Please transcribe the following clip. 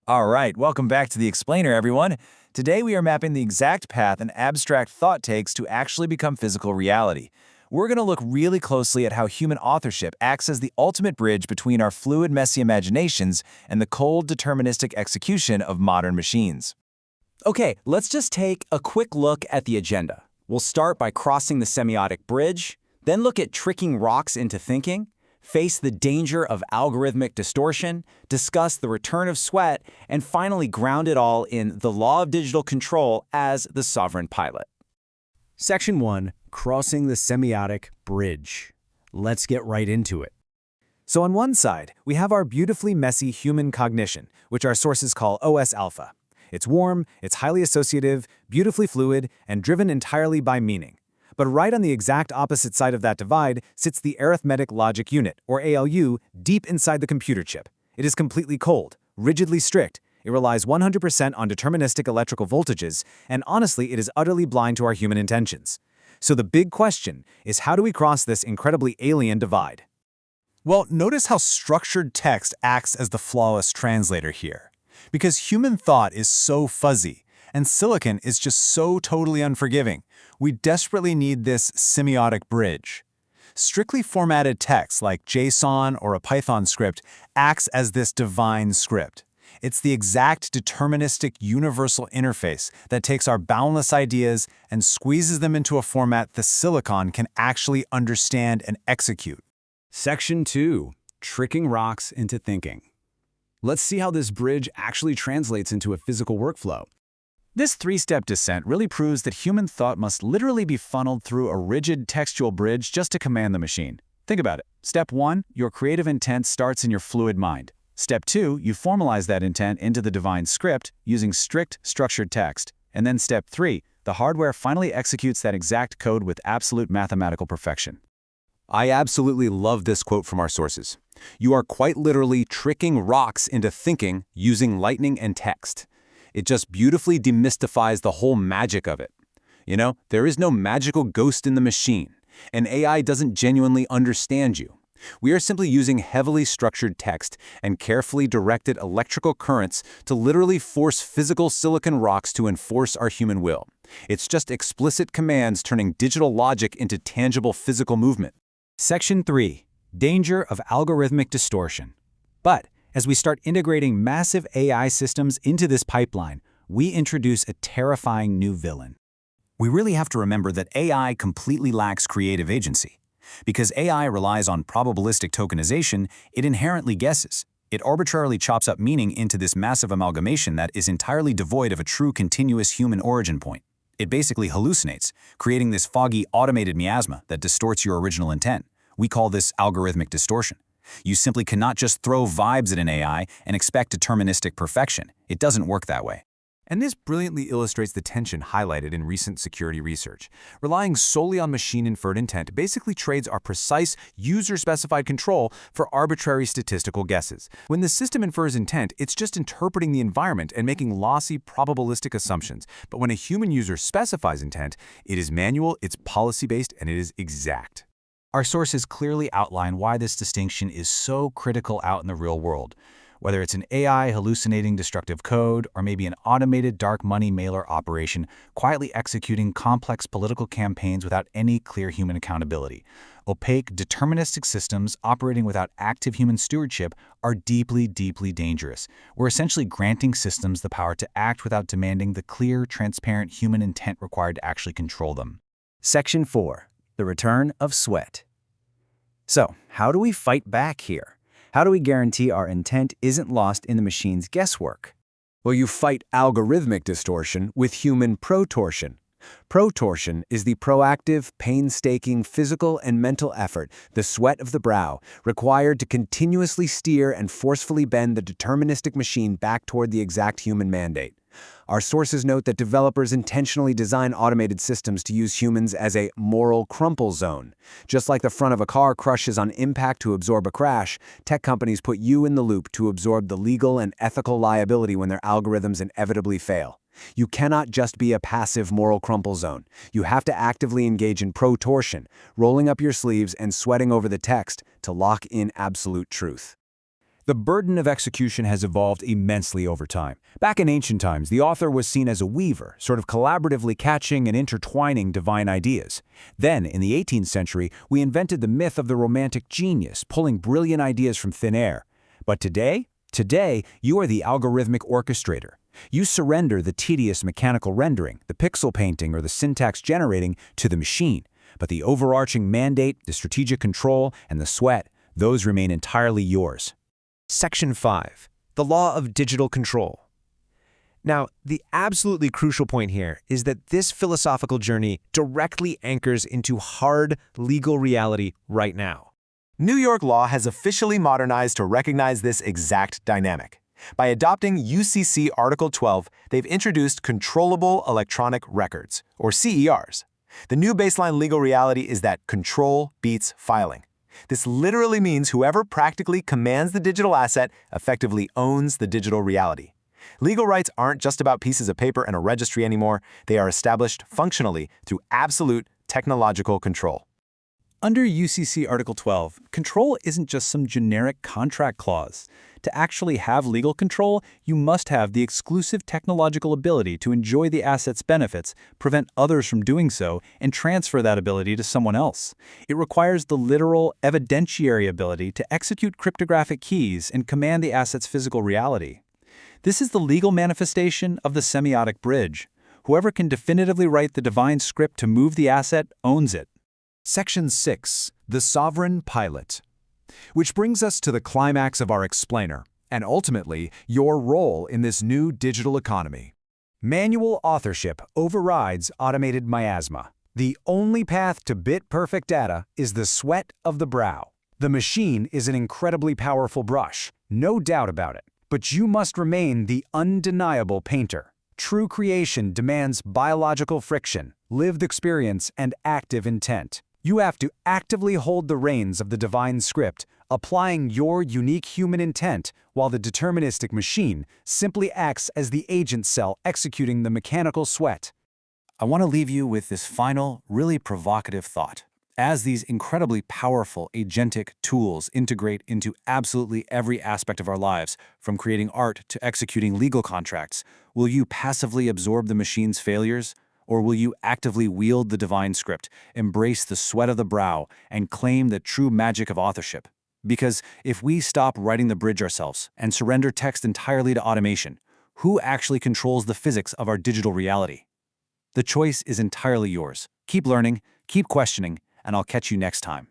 All right, welcome back to the Explainer, everyone. Today we are mapping the exact path an abstract thought takes to actually become physical reality. We're going to look really closely at how human authorship acts as the ultimate bridge between our fluid, messy imaginations and the cold, deterministic execution of modern machines. Okay, let's just take a quick look at the agenda. We'll start by crossing the semiotic bridge, then look at tricking rocks into thinking, face the danger of algorithmic distortion, discuss the return of sweat, and finally ground it all in the law of digital control as the sovereign pilot. Section 1, Crossing the Semiotic Bridge. Let's get right into it. So on one side, we have our beautifully messy human cognition, which our sources call OS alpha. It's warm, it's highly associative, beautifully fluid, and driven entirely by meaning. But right on the exact opposite side of that divide sits the arithmetic logic unit, or ALU, deep inside the computer chip. It is completely cold, rigidly strict. It relies 100% on deterministic electrical voltages, and honestly, it is utterly blind to our human intentions. So the big question is, how do we cross this incredibly alien divide? Well, notice how structured text acts as the flawless translator here. Because human thought is so fuzzy, and silicon is just so totally unforgiving, we desperately need this semiotic bridge. Strictly formatted text like JSON or a Python script acts as this divine script. It's the exact deterministic universal interface that takes our boundless ideas and squeezes them into a format the silicon can actually understand and execute. Section 2, Tricking Rocks into Thinking. Let's see how this bridge actually translates into a physical workflow. This three-step descent really proves that human thought must literally be funneled through a rigid textual bridge just to command the machine. Think about it. Step 1, your creative intent starts in your fluid mind. Step 2, you formalize that intent into the divine script using strict, structured text. And then Step 3, the hardware finally executes that exact code with absolute mathematical perfection. I absolutely love this quote from our sources. You are quite literally tricking rocks into thinking using lightning and text. It just beautifully demystifies the whole magic of it. You know, there is no magical ghost in the machine, and AI doesn't genuinely understand you. We are simply using heavily structured text and carefully directed electrical currents to literally force physical silicon rocks to enforce our human will. It's just explicit commands turning digital logic into tangible physical movement. Section 3, Danger of Algorithmic Distortion. But as we start integrating massive AI systems into this pipeline, we introduce a terrifying new villain. We really have to remember that AI completely lacks creative agency. Because AI relies on probabilistic tokenization, it inherently guesses. It arbitrarily chops up meaning into this massive amalgamation that is entirely devoid of a true continuous human origin point. It basically hallucinates, creating this foggy automated miasma that distorts your original intent. We call this algorithmic distortion. You simply cannot just throw vibes at an AI and expect deterministic perfection. It doesn't work that way. And this brilliantly illustrates the tension highlighted in recent security research. Relying solely on machine-inferred intent basically trades our precise, user-specified control for arbitrary statistical guesses. When the system infers intent, it's just interpreting the environment and making lossy, probabilistic assumptions. But when a human user specifies intent, it is manual, it's policy-based, and it is exact. Our sources clearly outline why this distinction is so critical out in the real world. Whether it's an AI hallucinating destructive code or maybe an automated dark money mailer operation quietly executing complex political campaigns without any clear human accountability. Opaque, deterministic systems operating without active human stewardship are deeply, deeply dangerous. We're essentially granting systems the power to act without demanding the clear, transparent human intent required to actually control them. Section 4, The Return of Sweat. So, how do we fight back here? How do we guarantee our intent isn't lost in the machine's guesswork? Well, you fight algorithmic distortion with human protortion. Protortion is the proactive, painstaking physical and mental effort, the sweat of the brow, required to continuously steer and forcefully bend the deterministic machine back toward the exact human mandate. Our sources note that developers intentionally design automated systems to use humans as a moral crumple zone. Just like the front of a car crushes on impact to absorb a crash, tech companies put you in the loop to absorb the legal and ethical liability when their algorithms inevitably fail. You cannot just be a passive moral crumple zone. You have to actively engage in protortion, rolling up your sleeves and sweating over the text to lock in absolute truth. The burden of execution has evolved immensely over time. Back in ancient times, the author was seen as a weaver, sort of collaboratively catching and intertwining divine ideas. Then, in the 18th century, we invented the myth of the romantic genius, pulling brilliant ideas from thin air. But today, you are the algorithmic orchestrator. You surrender the tedious mechanical rendering, the pixel painting, or the syntax generating to the machine. But the overarching mandate, the strategic control, and the sweat, those remain entirely yours. Section 5. The Law of Digital Control. Now, the absolutely crucial point here is that this philosophical journey directly anchors into hard legal reality right now. New York law has officially modernized to recognize this exact dynamic. By adopting UCC Article 12, they've introduced controllable electronic records, or CERs. The new baseline legal reality is that control beats filing. This literally means whoever practically commands the digital asset effectively owns the digital reality. Legal rights aren't just about pieces of paper and a registry anymore. They are established functionally through absolute technological control. Under UCC Article 12, control isn't just some generic contract clause. To actually have legal control, you must have the exclusive technological ability to enjoy the asset's benefits, prevent others from doing so, and transfer that ability to someone else. It requires the literal, evidentiary ability to execute cryptographic keys and command the asset's physical reality. This is the legal manifestation of the semiotic bridge. Whoever can definitively write the divine script to move the asset owns it. Section 6. The Sovereign Pilot. Which brings us to the climax of our explainer, and ultimately, your role in this new digital economy. Manual authorship overrides automated miasma. The only path to bit-perfect data is the sweat of the brow. The machine is an incredibly powerful brush, no doubt about it. But you must remain the undeniable painter. True creation demands biological friction, lived experience, and active intent. You have to actively hold the reins of the divine script, applying your unique human intent, while the deterministic machine simply acts as the agent cell executing the mechanical sweat. I want to leave you with this final, really provocative thought. As these incredibly powerful agentic tools integrate into absolutely every aspect of our lives, from creating art to executing legal contracts, will you passively absorb the machine's failures? Or will you actively wield the divine script, embrace the sweat of the brow, and claim the true magic of authorship? Because if we stop writing the bridge ourselves and surrender text entirely to automation, who actually controls the physics of our digital reality? The choice is entirely yours. Keep learning, keep questioning, and I'll catch you next time.